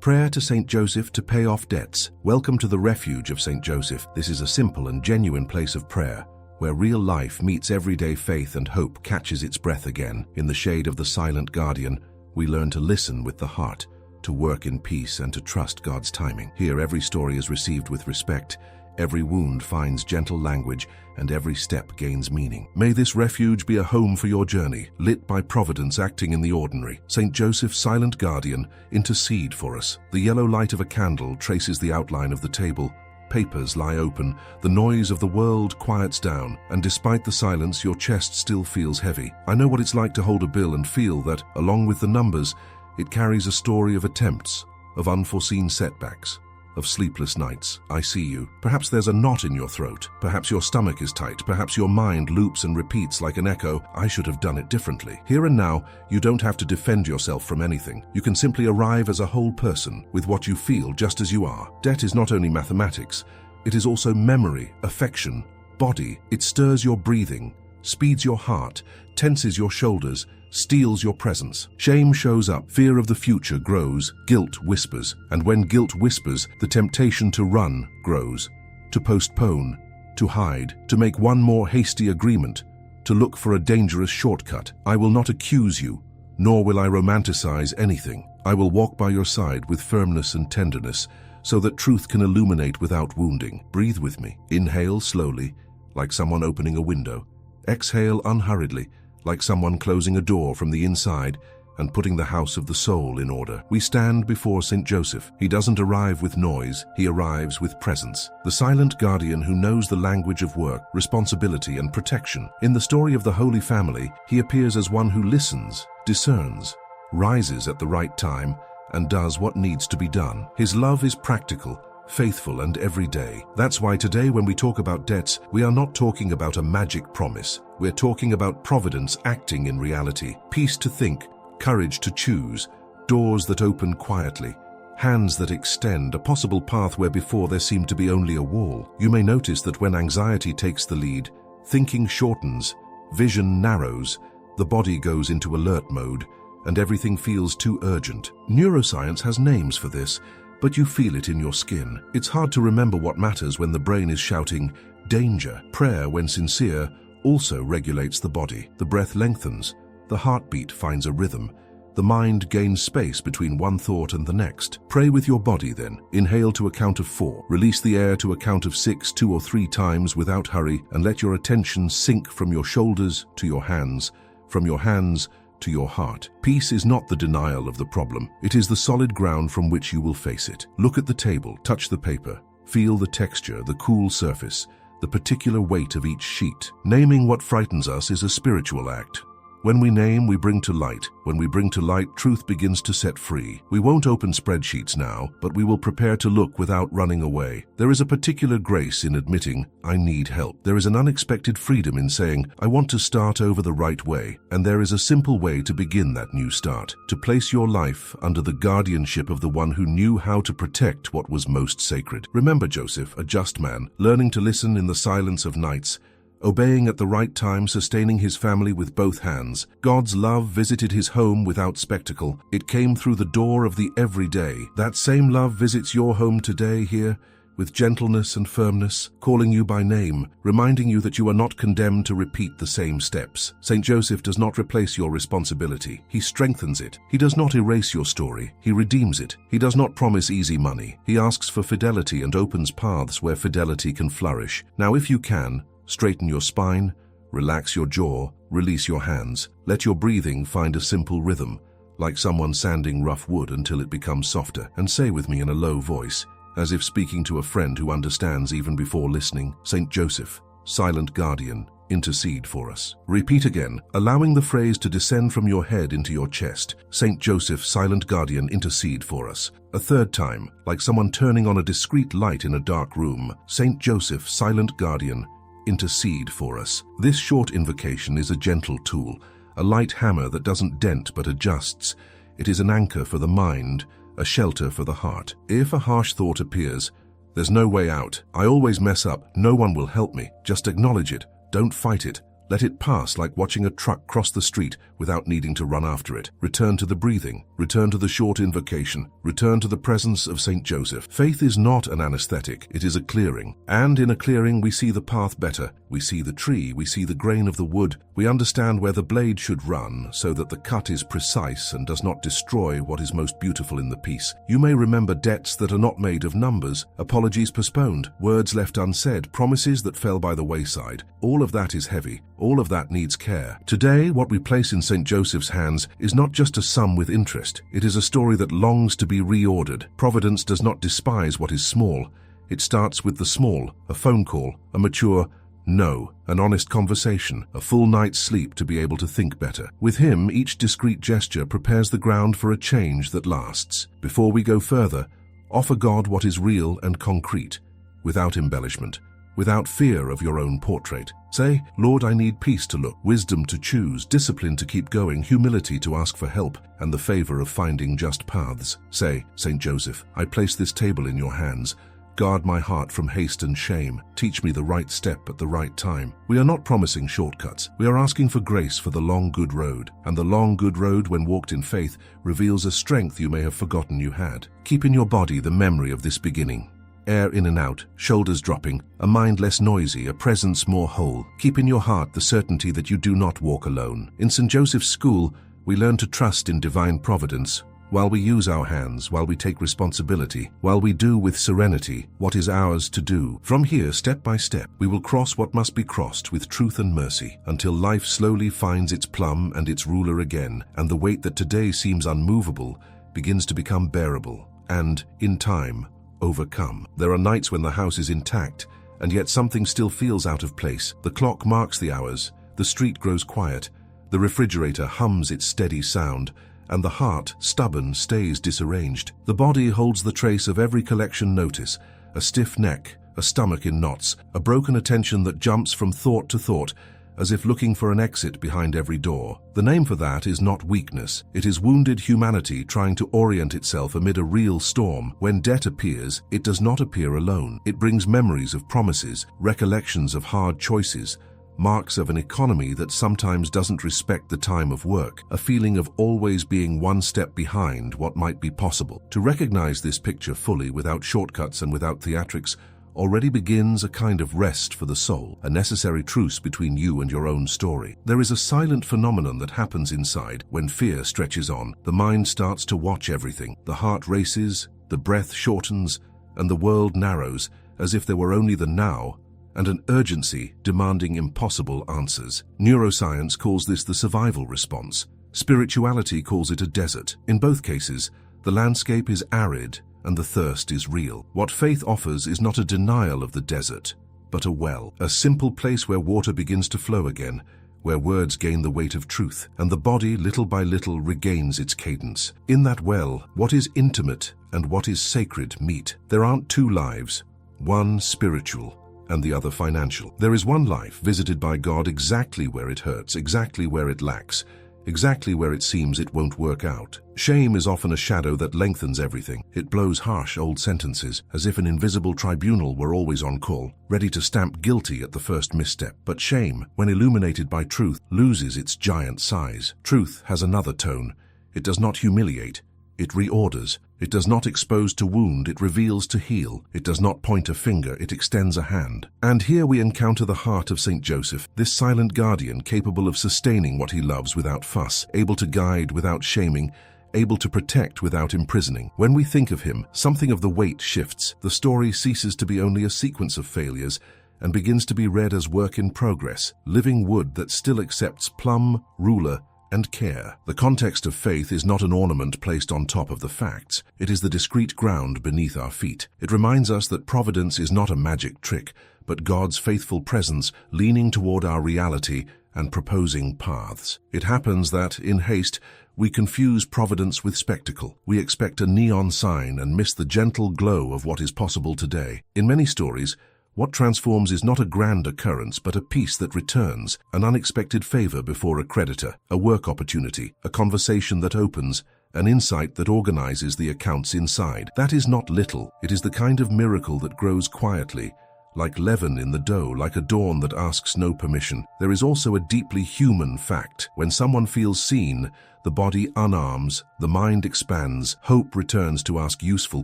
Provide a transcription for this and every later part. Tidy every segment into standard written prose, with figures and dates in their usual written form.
Prayer to St. Joseph to pay off debts. Welcome to the refuge of St. Joseph. This is a simple and genuine place of prayer, where real life meets everyday faith and hope catches its breath again. In the shade of the silent guardian, we learn to listen with the heart, to work in peace and to trust God's timing. Here, every story is received with respect, every wound finds gentle language, and every step gains meaning. May this refuge be a home for your journey, lit by providence acting in the ordinary. St. Joseph, silent guardian, intercede for us. The yellow light of a candle traces the outline of the table. Papers lie open, the noise of the world quiets down, and despite the silence, your chest still feels heavy. I know what it's like to hold a bill and feel that, along with the numbers, it carries a story of attempts, of unforeseen setbacks, of sleepless nights. I see you. Perhaps there's a knot in your throat. Perhaps your stomach is tight. Perhaps your mind loops and repeats like an echo. I should have done it differently. Here and now, you don't have to defend yourself from anything. You can simply arrive as a whole person with what you feel just as you are. Debt is not only mathematics, it is also memory, affection, body. It stirs your breathing, speeds your heart, tenses your shoulders, steals your presence. Shame shows up, fear of the future grows, guilt whispers, and when guilt whispers, the temptation to run grows, to postpone, to hide, to make one more hasty agreement, to look for a dangerous shortcut. I will not accuse you, nor will I romanticize anything. I will walk by your side with firmness and tenderness, so that truth can illuminate without wounding. Breathe with me. Inhale slowly, like someone opening a window. Exhale unhurriedly, like someone closing a door from the inside and putting the house of the soul in order. We stand before St. Joseph. He doesn't arrive with noise, he arrives with presence. The silent guardian who knows the language of work, responsibility, and protection. In the story of the Holy Family, he appears as one who listens, discerns, rises at the right time, and does what needs to be done. His love is practical, faithful, and everyday. That's why today when we talk about debts, we are not talking about a magic promise. We're talking about providence acting in reality, peace to think, courage to choose, doors that open quietly, hands that extend, a possible path where before there seemed to be only a wall. You may notice that when anxiety takes the lead, thinking shortens, vision narrows, the body goes into alert mode, and everything feels too urgent. Neuroscience has names for this, but you feel it in your skin. It's hard to remember what matters when the brain is shouting, danger. Prayer, when sincere, also regulates the body. The breath lengthens, the heartbeat finds a rhythm, the mind gains space between one thought and the next. Pray with your body then. Inhale to a count of 4, release the air to a count of 6, 2 or 3 times without hurry, and let your attention sink from your shoulders to your hands, from your hands to your heart. Peace is not the denial of the problem. It is the solid ground from which you will face it. Look at the table, touch the paper, feel the texture, the cool surface, the particular weight of each sheet. Naming what frightens us is a spiritual act. When we name, we bring to light. When we bring to light, truth begins to set free. We won't open spreadsheets now, but we will prepare to look without running away. There is a particular grace in admitting, I need help. There is an unexpected freedom in saying, I want to start over the right way. And there is a simple way to begin that new start, to place your life under the guardianship of the one who knew how to protect what was most sacred. Remember Joseph, a just man, learning to listen in the silence of nights, obeying at the right time, sustaining his family with both hands. God's love visited his home without spectacle. It came through the door of the everyday. That same love visits your home today here, with gentleness and firmness, calling you by name, reminding you that you are not condemned to repeat the same steps. St. Joseph does not replace your responsibility. He strengthens it. He does not erase your story. He redeems it. He does not promise easy money. He asks for fidelity and opens paths where fidelity can flourish. Now, if you can, straighten your spine, relax your jaw, release your hands. Let your breathing find a simple rhythm, like someone sanding rough wood until it becomes softer. And say with me in a low voice, as if speaking to a friend who understands even before listening, St. Joseph, silent guardian, intercede for us. Repeat again, allowing the phrase to descend from your head into your chest. St. Joseph, silent guardian, intercede for us. A third time, like someone turning on a discreet light in a dark room. St. Joseph, silent guardian, intercede for us. This short invocation is a gentle tool, a light hammer that doesn't dent but adjusts. It is an anchor for the mind, a shelter for the heart. If a harsh thought appears, there's no way out. I always mess up. No one will help me. Just acknowledge it. Don't fight it. Let it pass like watching a truck cross the street without needing to run after it. Return to the breathing. Return to the short invocation. Return to the presence of St. Joseph. Faith is not an anesthetic, it is a clearing. And in a clearing we see the path better. We see the tree, we see the grain of the wood. We understand where the blade should run so that the cut is precise and does not destroy what is most beautiful in the piece. You may remember debts that are not made of numbers, apologies postponed, words left unsaid, promises that fell by the wayside. All of that is heavy. All of that needs care. Today, what we place in St. Joseph's hands is not just a sum with interest. It is a story that longs to be reordered. Providence does not despise what is small. It starts with the small, a phone call, a mature no, an honest conversation, a full night's sleep to be able to think better. With him, each discreet gesture prepares the ground for a change that lasts. Before we go further, offer God what is real and concrete, without embellishment, without fear of your own portrait. Say, Lord, I need peace to look, wisdom to choose, discipline to keep going, humility to ask for help, and the favor of finding just paths. Say, St. Joseph, I place this table in your hands. Guard my heart from haste and shame. Teach me the right step at the right time. We are not promising shortcuts. We are asking for grace for the long, good road. And the long, good road, when walked in faith, reveals a strength you may have forgotten you had. Keep in your body the memory of this beginning. Air in and out, shoulders dropping, a mind less noisy, a presence more whole. Keep in your heart the certainty that you do not walk alone. In St. Joseph's school, we learn to trust in divine providence. While we use our hands, while we take responsibility, while we do with serenity what is ours to do. From here, step by step, we will cross what must be crossed with truth and mercy, until life slowly finds its plumb and its ruler again, and the weight that today seems unmovable begins to become bearable, and, in time, overcome. There are nights when the house is intact, and yet something still feels out of place. The clock marks the hours, the street grows quiet, the refrigerator hums its steady sound, and the heart, stubborn, stays disarranged. The body holds the trace of every collection notice, a stiff neck, a stomach in knots, a broken attention that jumps from thought to thought, as if looking for an exit behind every door. The name for that is not weakness. It is wounded humanity trying to orient itself amid a real storm. When debt appears, it does not appear alone. It brings memories of promises, recollections of hard choices, marks of an economy that sometimes doesn't respect the time of work, a feeling of always being one step behind what might be possible. To recognize this picture fully, without shortcuts and without theatrics, already begins a kind of rest for the soul, a necessary truce between you and your own story. There is a silent phenomenon that happens inside when fear stretches on. The mind starts to watch everything. The heart races, the breath shortens, and the world narrows, as if there were only the now, and an urgency demanding impossible answers. Neuroscience calls this the survival response. Spirituality calls it a desert. In both cases, the landscape is arid and the thirst is real. What faith offers is not a denial of the desert, but a well, a simple place where water begins to flow again, where words gain the weight of truth, and the body, little by little, regains its cadence. In that well, what is intimate and what is sacred meet. There aren't two lives, one spiritual and the other financial. There is one life visited by God exactly where it hurts, exactly where it lacks, exactly where it seems it won't work out. Shame is often a shadow that lengthens everything. It blows harsh old sentences, as if an invisible tribunal were always on call, ready to stamp guilty at the first misstep. But shame, when illuminated by truth, loses its giant size. Truth has another tone. It does not humiliate. It reorders. It does not expose to wound, it reveals to heal. It does not point a finger, it extends a hand. And here we encounter the heart of St. Joseph, this silent guardian capable of sustaining what he loves without fuss, able to guide without shaming, able to protect without imprisoning. When we think of him, something of the weight shifts. The story ceases to be only a sequence of failures and begins to be read as work in progress, living wood that still accepts plumb, ruler, and care. The context of faith is not an ornament placed on top of the facts. It is the discrete ground beneath our feet. It reminds us that providence is not a magic trick, but God's faithful presence leaning toward our reality and proposing paths. It happens that, in haste, we confuse providence with spectacle. We expect a neon sign and miss the gentle glow of what is possible today. In many stories, what transforms is not a grand occurrence, but a peace that returns, an unexpected favor before a creditor, a work opportunity, a conversation that opens, an insight that organizes the accounts inside. That is not little. It is the kind of miracle that grows quietly, like leaven in the dough, like a dawn that asks no permission. There is also a deeply human fact. When someone feels seen, the body unarms, the mind expands, hope returns to ask useful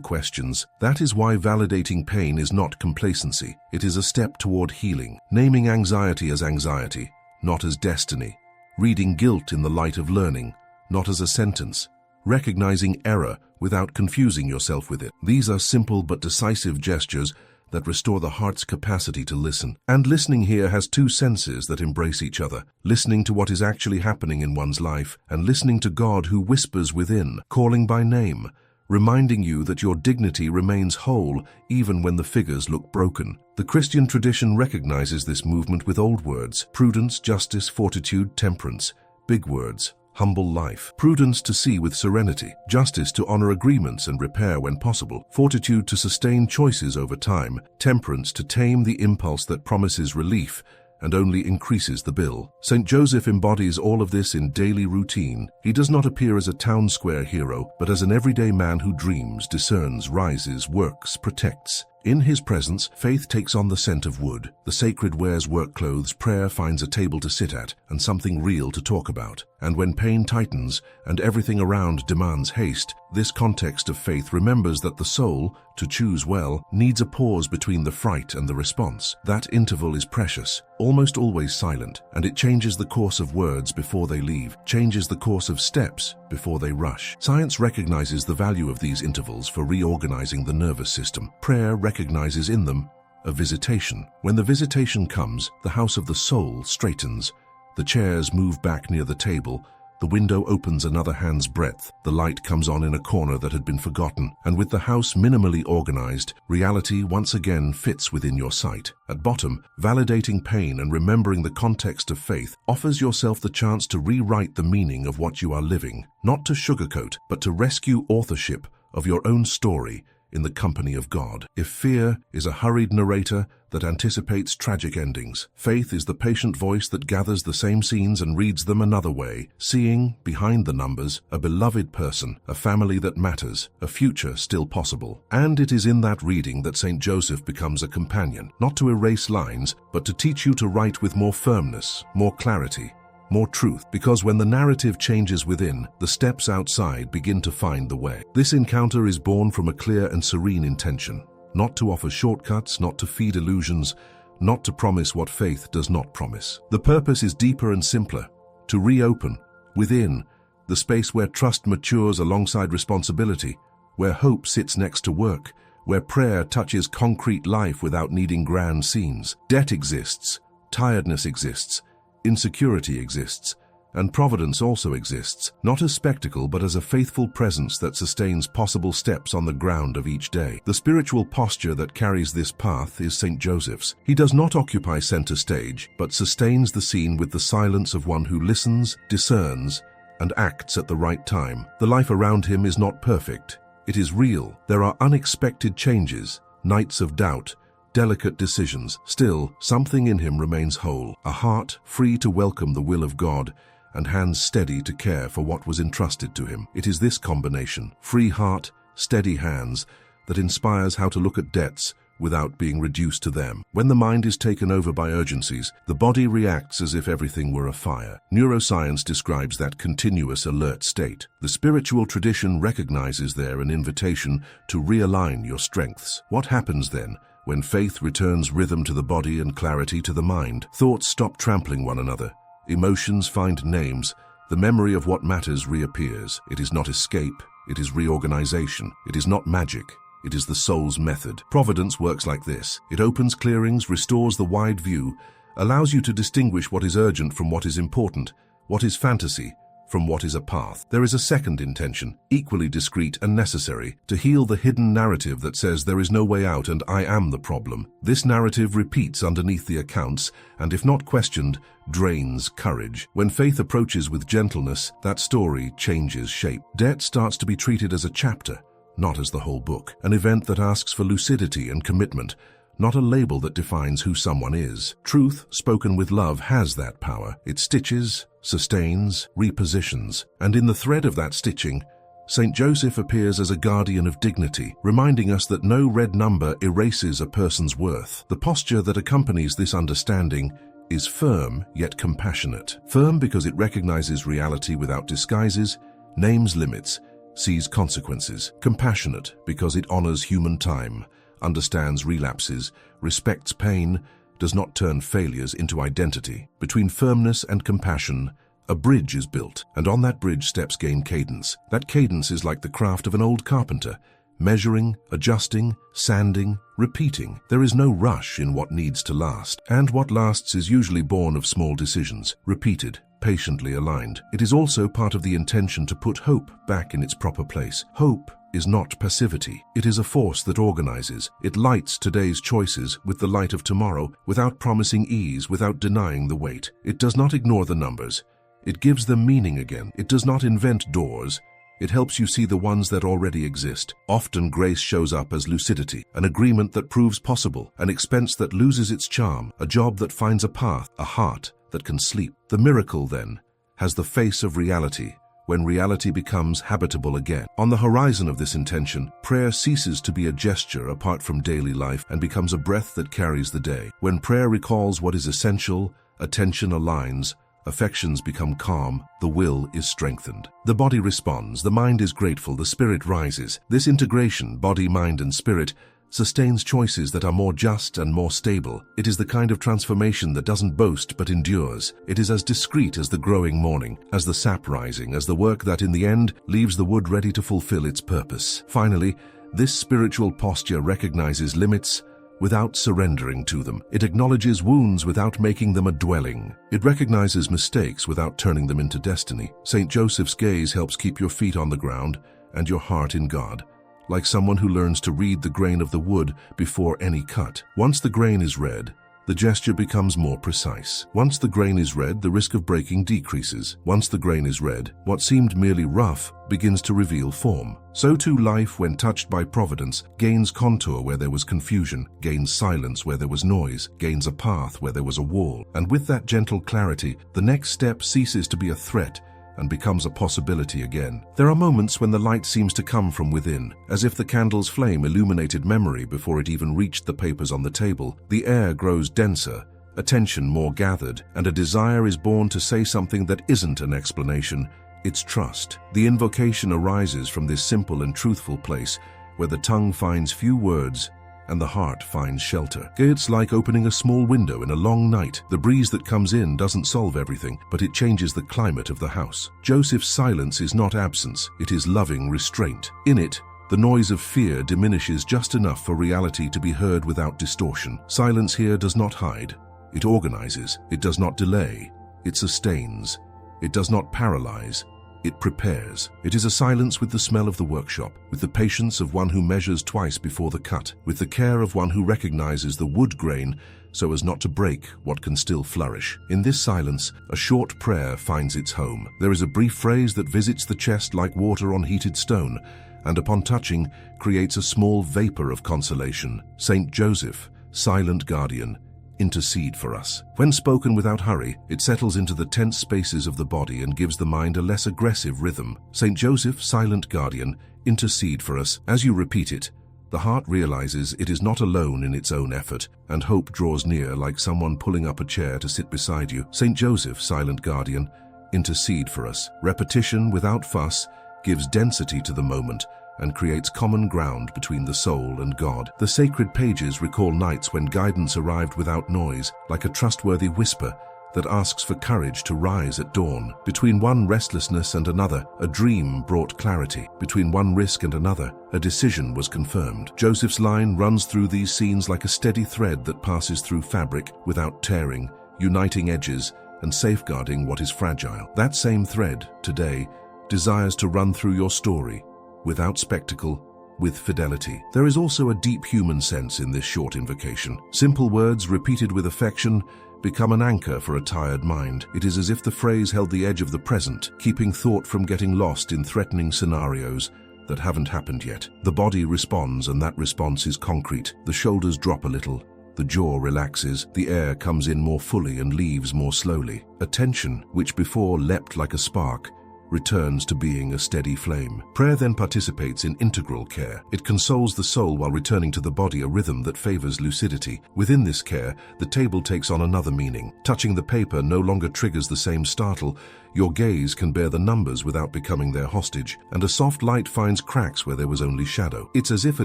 questions. That is why validating pain is not complacency. It is a step toward healing. Naming anxiety as anxiety, not as destiny. Reading guilt in the light of learning, not as a sentence. Recognizing error without confusing yourself with it. These are simple but decisive gestures that restore the heart's capacity to listen. And listening here has two senses that embrace each other. Listening to what is actually happening in one's life, and listening to God who whispers within, calling by name, reminding you that your dignity remains whole even when the figures look broken. The Christian tradition recognizes this movement with old words: prudence, justice, fortitude, temperance. Big words. Humble life. Prudence to see with serenity. Justice to honor agreements and repair when possible. Fortitude to sustain choices over time. Temperance to tame the impulse that promises relief and only increases the bill. St. Joseph embodies all of this in daily routine. He does not appear as a town square hero, but as an everyday man who dreams, discerns, rises, works, protects. In his presence, faith takes on the scent of wood. The sacred wears work clothes, prayer finds a table to sit at, and something real to talk about. And when pain tightens, and everything around demands haste, this context of faith remembers that the soul, to choose well, needs a pause between the fright and the response. That interval is precious, almost always silent, and it changes the course of words before they leave, changes the course of steps before they rush. Science recognizes the value of these intervals for reorganizing the nervous system. Prayer recognizes in them a visitation. When the visitation comes, the house of the soul straightens. The chairs move back near the table. The window opens another hand's breadth. The light comes on in a corner that had been forgotten. And with the house minimally organized, reality once again fits within your sight. At bottom, validating pain and remembering the context of faith offers yourself the chance to rewrite the meaning of what you are living. Not to sugarcoat, but to rescue authorship of your own story in the company of God. If fear is a hurried narrator that anticipates tragic endings, faith is the patient voice that gathers the same scenes and reads them another way, seeing, behind the numbers, a beloved person, a family that matters, a future still possible. And it is in that reading that St. Joseph becomes a companion, not to erase lines, but to teach you to write with more firmness, more clarity, more truth, because when the narrative changes within, the steps outside begin to find the way. This encounter is born from a clear and serene intention, not to offer shortcuts, not to feed illusions, not to promise what faith does not promise. The purpose is deeper and simpler: to reopen, within, the space where trust matures alongside responsibility, where hope sits next to work, where prayer touches concrete life without needing grand scenes. Debt exists, tiredness exists, insecurity exists, and providence also exists, not as spectacle but as a faithful presence that sustains possible steps on the ground of each day. The spiritual posture that carries this path is St. Joseph's. He does not occupy center stage, but sustains the scene with the silence of one who listens, discerns, and acts at the right time. The life around him is not perfect. It is real. There are unexpected changes, nights of doubt, delicate decisions. Still, something in him remains whole, a heart free to welcome the will of God and hands steady to care for what was entrusted to him. It is this combination, free heart, steady hands, that inspires how to look at debts without being reduced to them. When the mind is taken over by urgencies, the body reacts as if everything were afire. Neuroscience describes that continuous alert state. The spiritual tradition recognizes there an invitation to realign your strengths. What happens then? When faith returns rhythm to the body and clarity to the mind, thoughts stop trampling one another. Emotions find names. The memory of what matters reappears. It is not escape. It is reorganization. It is not magic. It is the soul's method. Providence works like this. It opens clearings, restores the wide view, allows you to distinguish what is urgent from what is important, what is fantasy from what is a path. There is a second intention, equally discreet and necessary, to heal the hidden narrative that says there is no way out and I am the problem. This narrative repeats underneath the accounts, and if not questioned, drains courage. When faith approaches with gentleness, that story changes shape. Debt starts to be treated as a chapter, not as the whole book. An event that asks for lucidity and commitment, not a label that defines who someone is. Truth, spoken with love, has that power. It stitches, sustains, repositions, and in the thread of that stitching, St. Joseph appears as a guardian of dignity, reminding us that no red number erases a person's worth. The posture that accompanies this understanding is firm yet compassionate. Firm because it recognizes reality without disguises, names limits, sees consequences. Compassionate because it honors human time, understands relapses, respects pain, does not turn failures into identity. Between firmness and compassion, a bridge is built, and on that bridge steps gain cadence. That cadence is like the craft of an old carpenter, measuring, adjusting, sanding, repeating. There is no rush in what needs to last, and what lasts is usually born of small decisions, repeated, patiently aligned. It is also part of the intention to put hope back in its proper place. Hope is not passivity. It is a force that organizes. It lights today's choices with the light of tomorrow, without promising ease, without denying the weight. It does not ignore the numbers. It gives them meaning again. It does not invent doors. It helps you see the ones that already exist. Often grace shows up as lucidity, an agreement that proves possible, an expense that loses its charm, a job that finds a path, a heart that can sleep. The miracle, then, has the face of reality, when reality becomes habitable again. On the horizon of this intention, prayer ceases to be a gesture apart from daily life and becomes a breath that carries the day. When prayer recalls what is essential, attention aligns, affections become calm, the will is strengthened. The body responds, the mind is grateful, the spirit rises. This integration, body, mind, and spirit, sustains choices that are more just and more stable. It is the kind of transformation that doesn't boast but endures. It is as discreet as the growing morning, as the sap rising, as the work that in the end leaves the wood ready to fulfill its purpose. Finally, this spiritual posture recognizes limits without surrendering to them. It acknowledges wounds without making them a dwelling. It recognizes mistakes without turning them into destiny. St. Joseph's gaze helps keep your feet on the ground and your heart in God, like someone who learns to read the grain of the wood before any cut. Once the grain is read, the gesture becomes more precise. Once the grain is read, the risk of breaking decreases. Once the grain is read, what seemed merely rough begins to reveal form. So too life, when touched by providence, gains contour where there was confusion, gains silence where there was noise, gains a path where there was a wall. And with that gentle clarity, the next step ceases to be a threat and becomes a possibility again. There are moments when the light seems to come from within, as if the candle's flame illuminated memory before it even reached the papers on the table. The air grows denser, attention more gathered, and a desire is born to say something that isn't an explanation, it's trust. The invocation arises from this simple and truthful place, where the tongue finds few words and the heart finds shelter. It's like opening a small window in a long night. The breeze that comes in doesn't solve everything, but it changes the climate of the house. Joseph's silence is not absence, it is loving restraint. In it, the noise of fear diminishes just enough for reality to be heard without distortion. Silence here does not hide. It organizes. It does not delay. It sustains. It does not paralyze. It prepares. It is a silence with the smell of the workshop, with the patience of one who measures twice before the cut, with the care of one who recognizes the wood grain so as not to break what can still flourish. In this silence, a short prayer finds its home. There is a brief phrase that visits the chest like water on heated stone, and upon touching, creates a small vapor of consolation. St. Joseph, silent guardian, intercede for us. When spoken without hurry, it settles into the tense spaces of the body and gives the mind a less aggressive rhythm. St. Joseph, silent guardian, intercede for us. As you repeat it, the heart realizes it is not alone in its own effort, and hope draws near like someone pulling up a chair to sit beside you. St. Joseph, silent guardian, intercede for us. Repetition without fuss gives density to the moment and creates common ground between the soul and God. The sacred pages recall nights when guidance arrived without noise, like a trustworthy whisper that asks for courage to rise at dawn. Between one restlessness and another, a dream brought clarity. Between one risk and another, a decision was confirmed. Joseph's line runs through these scenes like a steady thread that passes through fabric without tearing, uniting edges and safeguarding what is fragile. That same thread, today, desires to run through your story, without spectacle, with fidelity. There is also a deep human sense in this short invocation. Simple words repeated with affection become an anchor for a tired mind. It is as if the phrase held the edge of the present, keeping thought from getting lost in threatening scenarios that haven't happened yet. The body responds, and that response is concrete. The shoulders drop a little, the jaw relaxes, the air comes in more fully and leaves more slowly. Attention, which before leapt like a spark, returns to being a steady flame. Prayer then participates in integral care. It consoles the soul while returning to the body a rhythm that favors lucidity. Within this care, the table takes on another meaning. Touching the paper no longer triggers the same startle. Your gaze can bear the numbers without becoming their hostage, and a soft light finds cracks where there was only shadow. It's as if a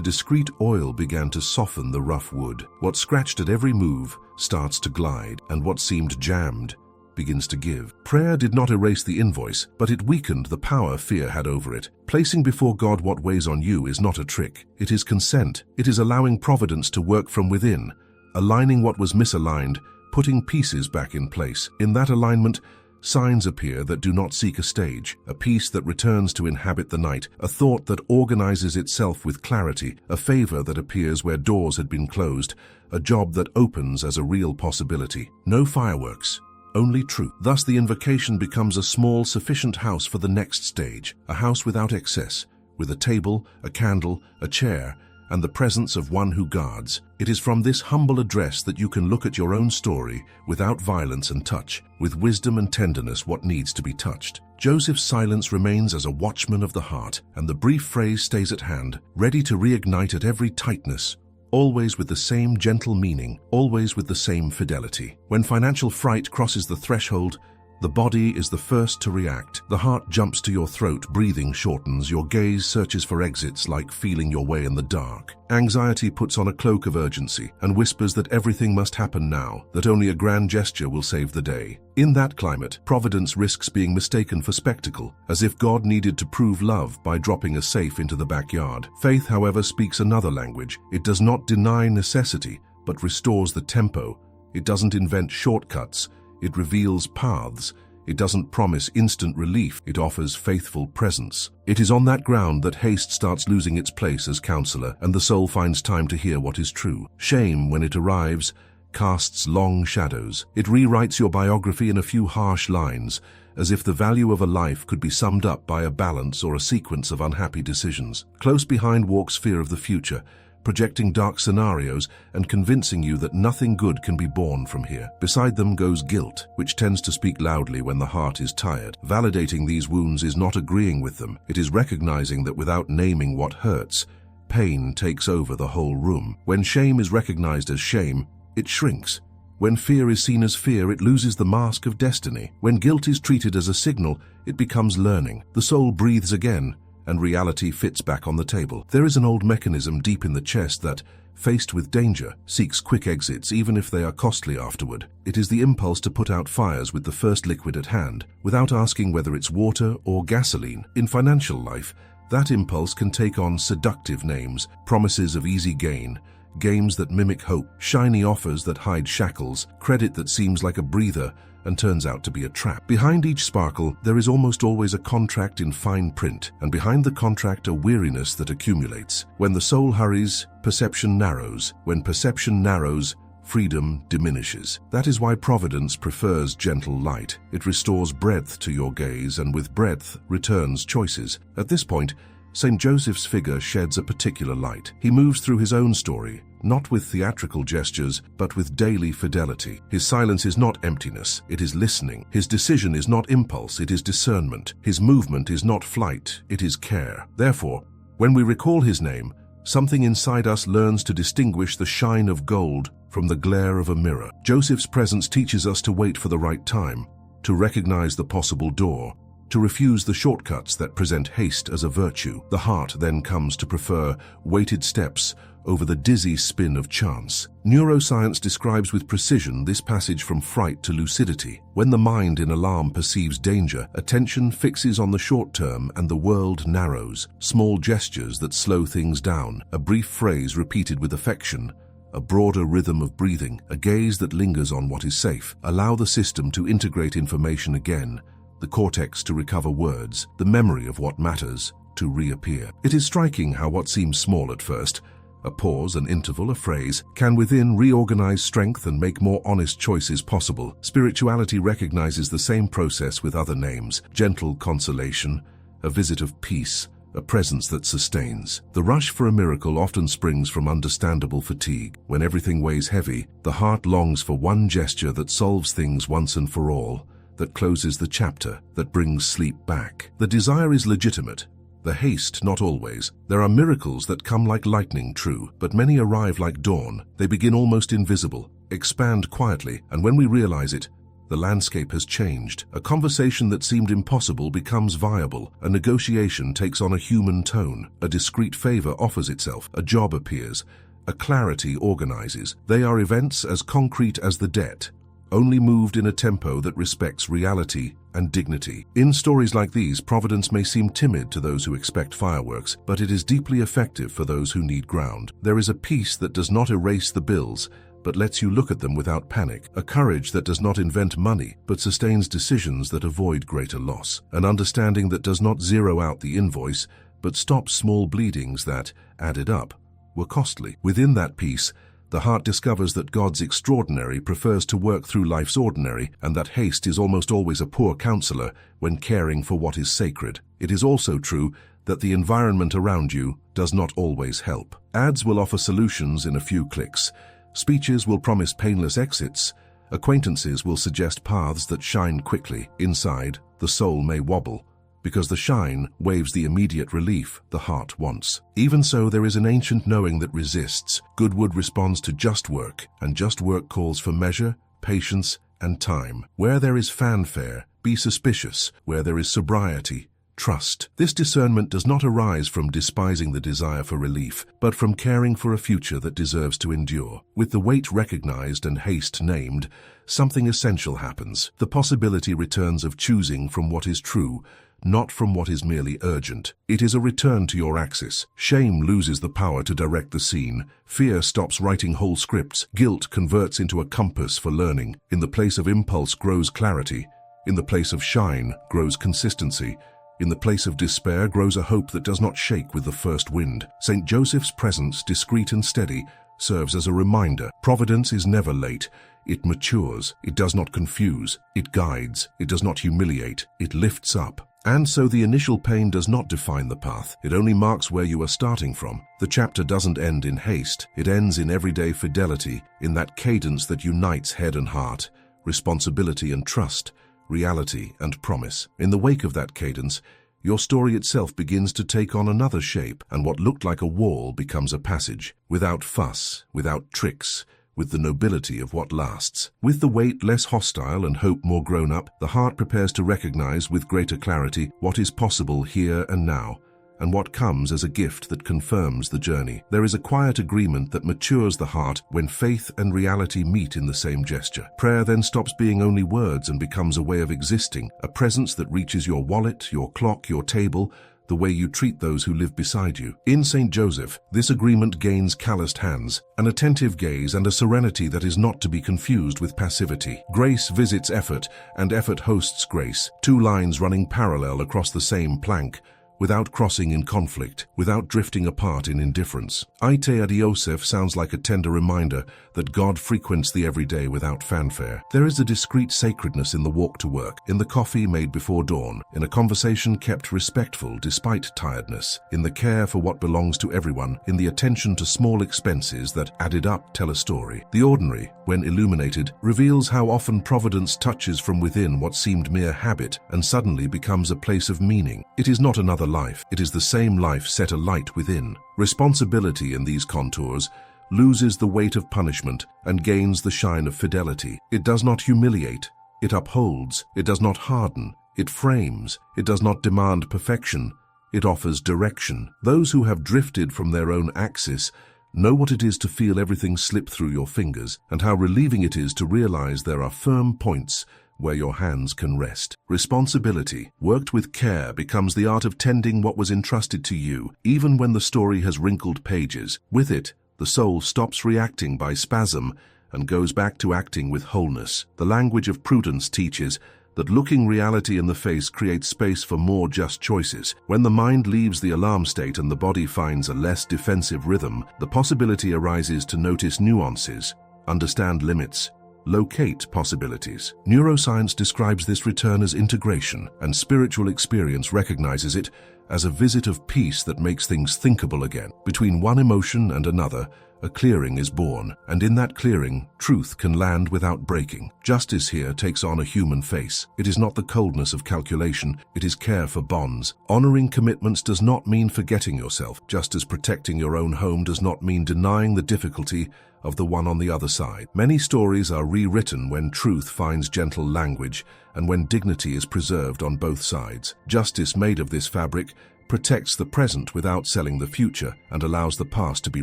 discreet oil began to soften the rough wood. What scratched at every move starts to glide, and what seemed jammed begins to give. Prayer did not erase the invoice, but it weakened the power fear had over it. Placing before God what weighs on you is not a trick. It is consent. It is allowing providence to work from within, aligning what was misaligned, putting pieces back in place. In that alignment, signs appear that do not seek a stage, a peace that returns to inhabit the night, a thought that organizes itself with clarity, a favor that appears where doors had been closed, a job that opens as a real possibility. No fireworks, only truth. Thus the invocation becomes a small, sufficient house for the next stage, a house without excess, with a table, a candle, a chair, and the presence of one who guards. It is from this humble address that you can look at your own story without violence and touch, with wisdom and tenderness what needs to be touched. Joseph's silence remains as a watchman of the heart, and the brief phrase stays at hand, ready to reignite at every tightness, always with the same gentle meaning, always with the same fidelity. When financial fright crosses the threshold, the body is the first to react. The heart jumps to your throat, breathing shortens, your gaze searches for exits like feeling your way in the dark. Anxiety puts on a cloak of urgency and whispers that everything must happen now, that only a grand gesture will save the day. In that climate, providence risks being mistaken for spectacle, as if God needed to prove love by dropping a safe into the backyard. Faith, however, speaks another language. It does not deny necessity, but restores the tempo. It doesn't invent shortcuts. It reveals paths. It doesn't promise instant relief. It offers faithful presence. It is on that ground that haste starts losing its place as counselor, and the soul finds time to hear what is true. Shame, when it arrives, casts long shadows. It rewrites your biography in a few harsh lines, as if the value of a life could be summed up by a balance or a sequence of unhappy decisions. Close behind walks fear of the future, projecting dark scenarios and convincing you that nothing good can be born from here. Beside them goes guilt, which tends to speak loudly when the heart is tired. Validating these wounds is not agreeing with them. It is recognizing that without naming what hurts, pain takes over the whole room. When shame is recognized as shame, it shrinks. When fear is seen as fear, it loses the mask of destiny. When guilt is treated as a signal, it becomes learning. The soul breathes again, and reality fits back on the table. There is an old mechanism deep in the chest that, faced with danger, seeks quick exits even if they are costly afterward. It is the impulse to put out fires with the first liquid at hand, without asking whether it's water or gasoline. In financial life, that impulse can take on seductive names, promises of easy gain, games that mimic hope, shiny offers that hide shackles, credit that seems like a breather and turns out to be a trap. Behind each sparkle, there is almost always a contract in fine print, and behind the contract a weariness that accumulates. When the soul hurries, perception narrows. When perception narrows, freedom diminishes. That is why providence prefers gentle light. It restores breadth to your gaze, and with breadth returns choices. At this point, St. Joseph's figure sheds a particular light. He moves through his own story, not with theatrical gestures, but with daily fidelity. His silence is not emptiness, it is listening. His decision is not impulse, it is discernment. His movement is not flight, it is care. Therefore, when we recall his name, something inside us learns to distinguish the shine of gold from the glare of a mirror. Joseph's presence teaches us to wait for the right time, to recognize the possible door, to refuse the shortcuts that present haste as a virtue. The heart then comes to prefer weighted steps over the dizzy spin of chance. Neuroscience describes with precision this passage from fright to lucidity. When the mind in alarm perceives danger, attention fixes on the short term and the world narrows. Small gestures that slow things down, a brief phrase repeated with affection, a broader rhythm of breathing, a gaze that lingers on what is safe, allow the system to integrate information again, the cortex to recover words, the memory of what matters to reappear. It is striking how what seems small at first, a pause, an interval, a phrase, can within reorganize strength and make more honest choices possible. Spirituality recognizes the same process with other names: gentle consolation, a visit of peace, a presence that sustains. The rush for a miracle often springs from understandable fatigue. When everything weighs heavy, the heart longs for one gesture that solves things once and for all, that closes the chapter, that brings sleep back. The desire is legitimate. The haste, not always. There are miracles that come like lightning, true, but many arrive like dawn. They begin almost invisible, expand quietly, and when we realize it, the landscape has changed. A conversation that seemed impossible becomes viable. A negotiation takes on a human tone. A discreet favor offers itself. A job appears. A clarity organizes. They are events as concrete as the debt, only moved in a tempo that respects reality and dignity. In stories like these, providence may seem timid to those who expect fireworks, but it is deeply effective for those who need ground. There is a peace that does not erase the bills, but lets you look at them without panic. A courage that does not invent money, but sustains decisions that avoid greater loss. An understanding that does not zero out the invoice, but stops small bleedings that, added up, were costly. Within that peace, the heart discovers that God's extraordinary prefers to work through life's ordinary, and that haste is almost always a poor counselor when caring for what is sacred. It is also true that the environment around you does not always help. Ads will offer solutions in a few clicks. Speeches will promise painless exits. Acquaintances will suggest paths that shine quickly. Inside, the soul may wobble, because the shine waves the immediate relief the heart wants. Even so, there is an ancient knowing that resists. Goodwood responds to just work, and just work calls for measure, patience, and time. Where there is fanfare, be suspicious. Where there is sobriety, trust. This discernment does not arise from despising the desire for relief, but from caring for a future that deserves to endure. With the weight recognized and haste named, something essential happens. The possibility returns of choosing from what is true, not from what is merely urgent. It is a return to your axis. Shame loses the power to direct the scene. Fear stops writing whole scripts. Guilt converts into a compass for learning. In the place of impulse grows clarity. In the place of shine grows consistency. In the place of despair grows a hope that does not shake with the first wind. St. Joseph's presence, discreet and steady, serves as a reminder. Providence is never late. It matures. It does not confuse. It guides. It does not humiliate. It lifts up. And so the initial pain does not define the path. It only marks where you are starting from. The chapter doesn't end in haste. It ends in everyday fidelity, in that cadence that unites head and heart, responsibility and trust, reality and promise. In the wake of that cadence, your story itself begins to take on another shape, and what looked like a wall becomes a passage, without fuss, without tricks, with the nobility of what lasts. With the weight less hostile and hope more grown up, the heart prepares to recognize with greater clarity what is possible here and now, and what comes as a gift that confirms the journey. There is a quiet agreement that matures the heart when faith and reality meet in the same gesture. Prayer then stops being only words and becomes a way of existing, a presence that reaches your wallet, your clock, your table, the way you treat those who live beside you. In St. Joseph, this agreement gains calloused hands, an attentive gaze, and a serenity that is not to be confused with passivity. Grace visits effort, and effort hosts grace, two lines running parallel across the same plank, without crossing in conflict, without drifting apart in indifference. Ite ad Joseph sounds like a tender reminder that God frequents the everyday without fanfare. There is a discreet sacredness in the walk to work, in the coffee made before dawn, in a conversation kept respectful despite tiredness, in the care for what belongs to everyone, in the attention to small expenses that, added up, tell a story. The ordinary, when illuminated, reveals how often providence touches from within what seemed mere habit and suddenly becomes a place of meaning. It is not another life, it is the same life set alight within. Responsibility in these contours loses the weight of punishment and gains the shine of fidelity. It does not humiliate, it upholds, it does not harden, it frames, it does not demand perfection, it offers direction. Those who have drifted from their own axis know what it is to feel everything slip through your fingers, and how relieving it is to realize there are firm points where your hands can rest. Responsibility, worked with care, becomes the art of tending what was entrusted to you, even when the story has wrinkled pages. With it, the soul stops reacting by spasm and goes back to acting with wholeness. The language of prudence teaches that looking reality in the face creates space for more just choices. When the mind leaves the alarm state and the body finds a less defensive rhythm, the possibility arises to notice nuances, understand limits, locate possibilities. Neuroscience describes this return as integration, and spiritual experience recognizes it as a visit of peace that makes things thinkable again. Between one emotion and another, a clearing is born, and in that clearing, truth can land without breaking. Justice here takes on a human face. It is not the coldness of calculation, it is care for bonds. Honoring commitments does not mean forgetting yourself, just as protecting your own home does not mean denying the difficulty of the one on the other side. Many stories are rewritten when truth finds gentle language and when dignity is preserved on both sides. Justice made of this fabric protects the present without selling the future and allows the past to be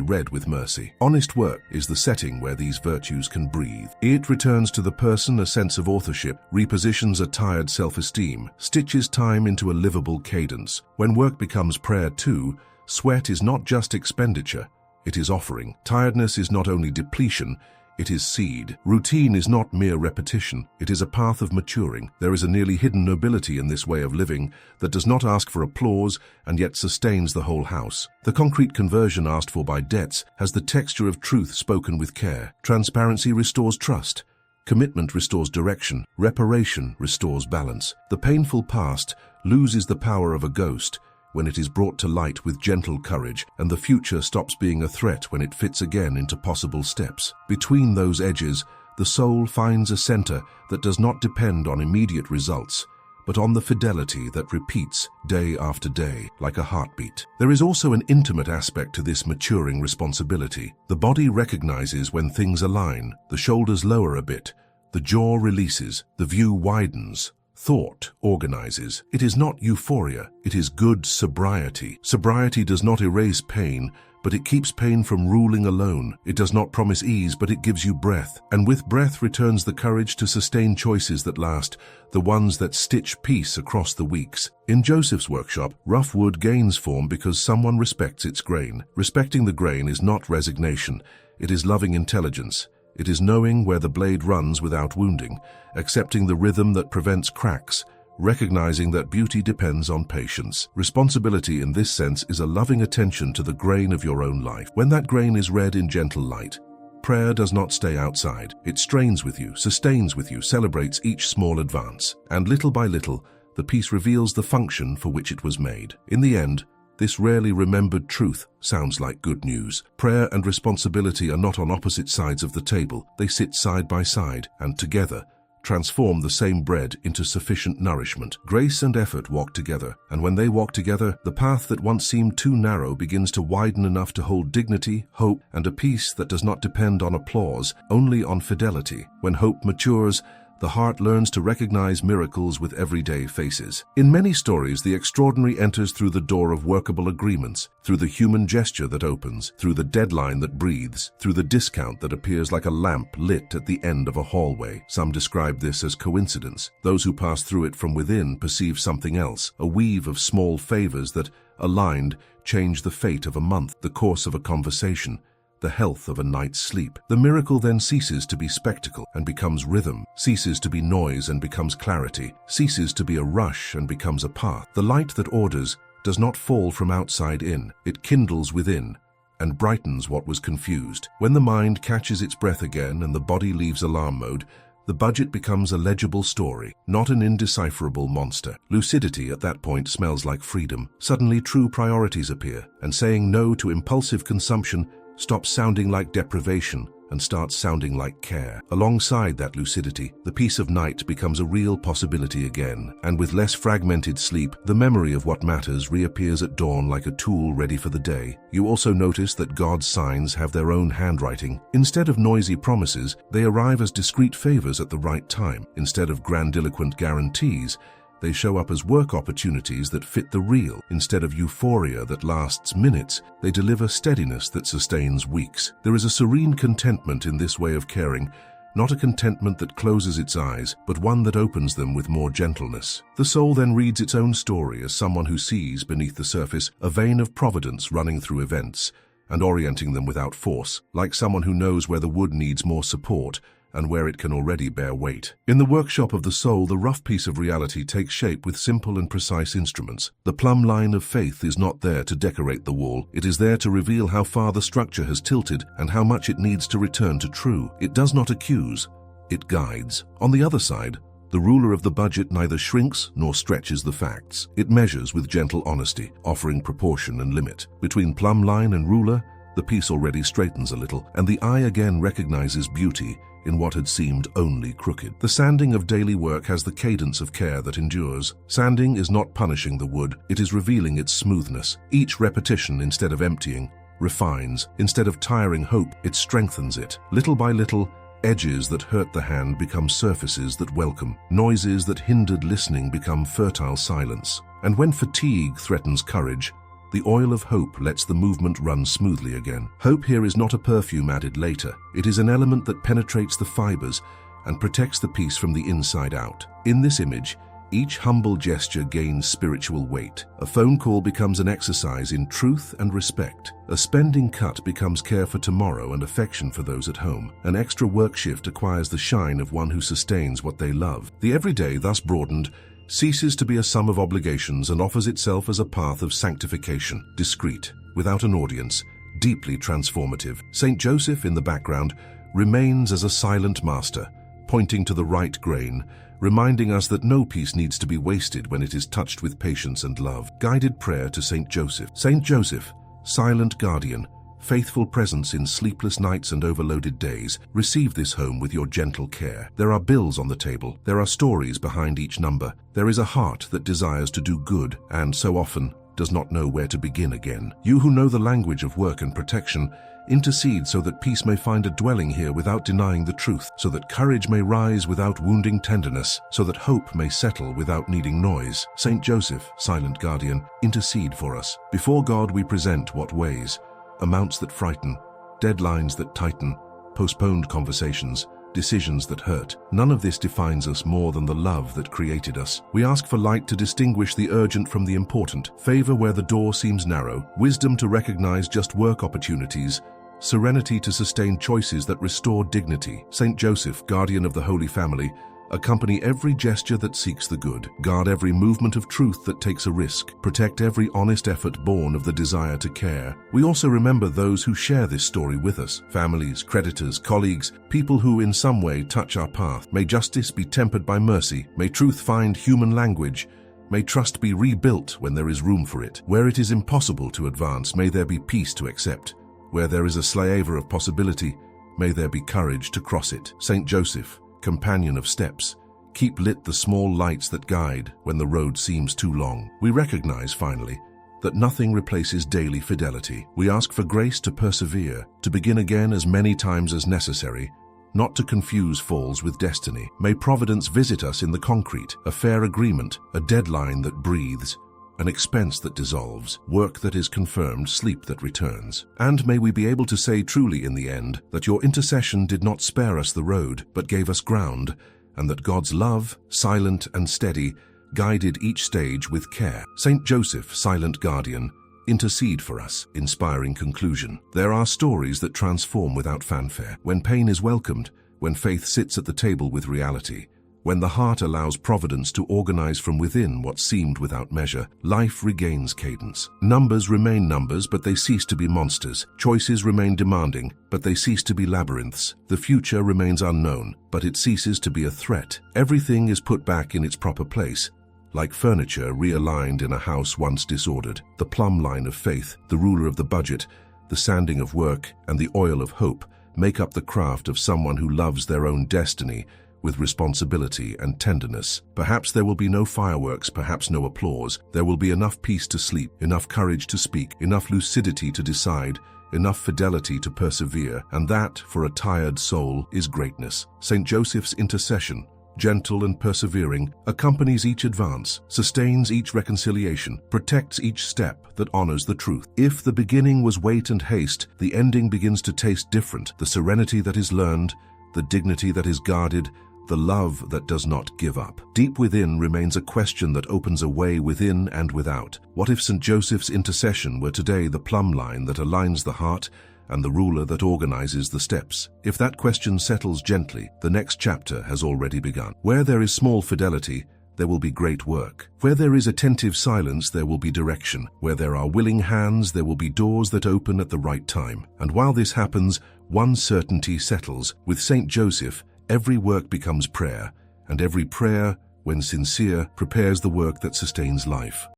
read with mercy. Honest work is the setting where these virtues can breathe. It returns to the person a sense of authorship, repositions a tired self-esteem, stitches time into a livable cadence. When work becomes prayer too, sweat is not just expenditure, it is offering. Tiredness is not only depletion, it is seed. Routine is not mere repetition, it is a path of maturing. There is a nearly hidden nobility in this way of living that does not ask for applause and yet sustains the whole house. The concrete conversion asked for by debts has the texture of truth spoken with care. Transparency restores trust. Commitment restores direction. Reparation restores balance. The painful past loses the power of a ghost when it is brought to light with gentle courage, and the future stops being a threat when it fits again into possible steps. Between those edges, the soul finds a center that does not depend on immediate results, but on the fidelity that repeats day after day, like a heartbeat. There is also an intimate aspect to this maturing responsibility. The body recognizes when things align, the shoulders lower a bit, the jaw releases, the view widens. Thought organizes. It is not euphoria, it is good sobriety. Sobriety does not erase pain, but it keeps pain from ruling alone. It does not promise ease, but it gives you breath. And with breath returns the courage to sustain choices that last, the ones that stitch peace across the weeks. In Joseph's workshop, rough wood gains form because someone respects its grain. Respecting the grain is not resignation, it is loving intelligence. It is knowing where the blade runs without wounding, accepting the rhythm that prevents cracks, recognizing that beauty depends on patience. Responsibility in this sense is a loving attention to the grain of your own life. When that grain is read in gentle light, prayer does not stay outside. It strains with you, sustains with you, celebrates each small advance. And little by little, the piece reveals the function for which it was made. In the end, this rarely remembered truth sounds like good news. Prayer and responsibility are not on opposite sides of the table. They sit side by side and together transform the same bread into sufficient nourishment. Grace and effort walk together, and when they walk together, the path that once seemed too narrow begins to widen enough to hold dignity, hope, and a peace that does not depend on applause, only on fidelity. When hope matures, the heart learns to recognize miracles with everyday faces. In many stories, the extraordinary enters through the door of workable agreements, through the human gesture that opens, through the deadline that breathes, through the discount that appears like a lamp lit at the end of a hallway. Some describe this as coincidence. Those who pass through it from within perceive something else, a weave of small favors that, aligned, change the fate of a month, the course of a conversation, the health of a night's sleep. The miracle then ceases to be spectacle and becomes rhythm, ceases to be noise and becomes clarity, ceases to be a rush and becomes a path. The light that orders does not fall from outside in, it kindles within and brightens what was confused. When the mind catches its breath again and the body leaves alarm mode, the budget becomes a legible story, not an indecipherable monster. Lucidity at that point smells like freedom. Suddenly true priorities appear, and saying no to impulsive consumption stops sounding like deprivation and starts sounding like care. Alongside that lucidity, the peace of night becomes a real possibility again, and with less fragmented sleep, the memory of what matters reappears at dawn like a tool ready for the day. You also notice that God's signs have their own handwriting. Instead of noisy promises, they arrive as discreet favors at the right time. Instead of grandiloquent guarantees, they show up as work opportunities that fit the real. Instead of euphoria that lasts minutes, they deliver steadiness that sustains weeks. There is a serene contentment in this way of caring, not a contentment that closes its eyes, but one that opens them with more gentleness. The soul then reads its own story as someone who sees, beneath the surface, a vein of providence running through events and orienting them without force, like someone who knows where the wood needs more support and where it can already bear weight. In the workshop of the soul, the rough piece of reality takes shape with simple and precise instruments. The plumb line of faith is not there to decorate the wall. It is there to reveal how far the structure has tilted and how much it needs to return to true. It does not accuse, it guides. On the other side, the ruler of the budget neither shrinks nor stretches the facts. It measures with gentle honesty, offering proportion and limit. Between plumb line and ruler, the piece already straightens a little, and the eye again recognizes beauty in what had seemed only crooked. The sanding of daily work has the cadence of care that endures. Sanding is not punishing the wood, it is revealing its smoothness. Each repetition, instead of emptying, refines. Instead of tiring hope, it strengthens it. Little by little, edges that hurt the hand become surfaces that welcome. Noises that hindered listening become fertile silence. And when fatigue threatens courage, the oil of hope lets the movement run smoothly again. Hope here is not a perfume added later. It is an element that penetrates the fibers and protects the piece from the inside out. In this image, each humble gesture gains spiritual weight. A phone call becomes an exercise in truth and respect. A spending cut becomes care for tomorrow and affection for those at home. An extra work shift acquires the shine of one who sustains what they love. The everyday, thus broadened, ceases to be a sum of obligations and offers itself as a path of sanctification, discreet, without an audience, deeply transformative. St. Joseph, in the background, remains as a silent master, pointing to the right grain, reminding us that no piece needs to be wasted when it is touched with patience and love. Guided prayer to St. Joseph. St. Joseph, silent guardian, faithful presence in sleepless nights and overloaded days, receive this home with your gentle care. There are bills on the table. There are stories behind each number. There is a heart that desires to do good and, so often, does not know where to begin again. You who know the language of work and protection, intercede so that peace may find a dwelling here without denying the truth, so that courage may rise without wounding tenderness, so that hope may settle without needing noise. St. Joseph, silent guardian, intercede for us. Before God we present what weighs, amounts that frighten, deadlines that tighten, postponed conversations, decisions that hurt. None of this defines us more than the love that created us. We ask for light to distinguish the urgent from the important, favor where the door seems narrow, wisdom to recognize just work opportunities, serenity to sustain choices that restore dignity. St. Joseph, guardian of the Holy Family, accompany every gesture that seeks the good. Guard every movement of truth that takes a risk. Protect every honest effort born of the desire to care. We also remember those who share this story with us. Families, creditors, colleagues, people who in some way touch our path. May justice be tempered by mercy. May truth find human language. May trust be rebuilt when there is room for it. Where it is impossible to advance, may there be peace to accept. Where there is a slaver of possibility, may there be courage to cross it. St. Joseph, companion of steps, keep lit the small lights that guide when the road seems too long. We recognize, finally, that nothing replaces daily fidelity. We ask for grace to persevere, to begin again as many times as necessary, not to confuse falls with destiny. May Providence visit us in the concrete, a fair agreement, a deadline that breathes, an expense that dissolves, work that is confirmed, sleep that returns. And may we be able to say truly in the end that your intercession did not spare us the road, but gave us ground, and that God's love, silent and steady, guided each stage with care. St. Joseph, silent guardian, intercede for us. Inspiring conclusion. There are stories that transform without fanfare. When pain is welcomed, when faith sits at the table with reality, when the heart allows Providence to organize from within what seemed without measure, life regains cadence. Numbers remain numbers, but they cease to be monsters. Choices remain demanding, but they cease to be labyrinths. The future remains unknown, but it ceases to be a threat. Everything is put back in its proper place, like furniture realigned in a house once disordered. The plumb line of faith, the ruler of the budget, the sanding of work, and the oil of hope make up the craft of someone who loves their own destiny with responsibility and tenderness. Perhaps there will be no fireworks, perhaps no applause. There will be enough peace to sleep, enough courage to speak, enough lucidity to decide, enough fidelity to persevere, and that, for a tired soul, is greatness. St. Joseph's intercession, gentle and persevering, accompanies each advance, sustains each reconciliation, protects each step that honors the truth. If the beginning was weight and haste, the ending begins to taste different. The serenity that is learned, the dignity that is guarded, the love that does not give up. Deep within remains a question that opens a way within and without. What if St. Joseph's intercession were today the plumb line that aligns the heart and the ruler that organizes the steps? If that question settles gently, the next chapter has already begun. Where there is small fidelity, there will be great work. Where there is attentive silence, there will be direction. Where there are willing hands, there will be doors that open at the right time. And while this happens, one certainty settles. With St. Joseph, every work becomes prayer, and every prayer, when sincere, prepares the work that sustains life.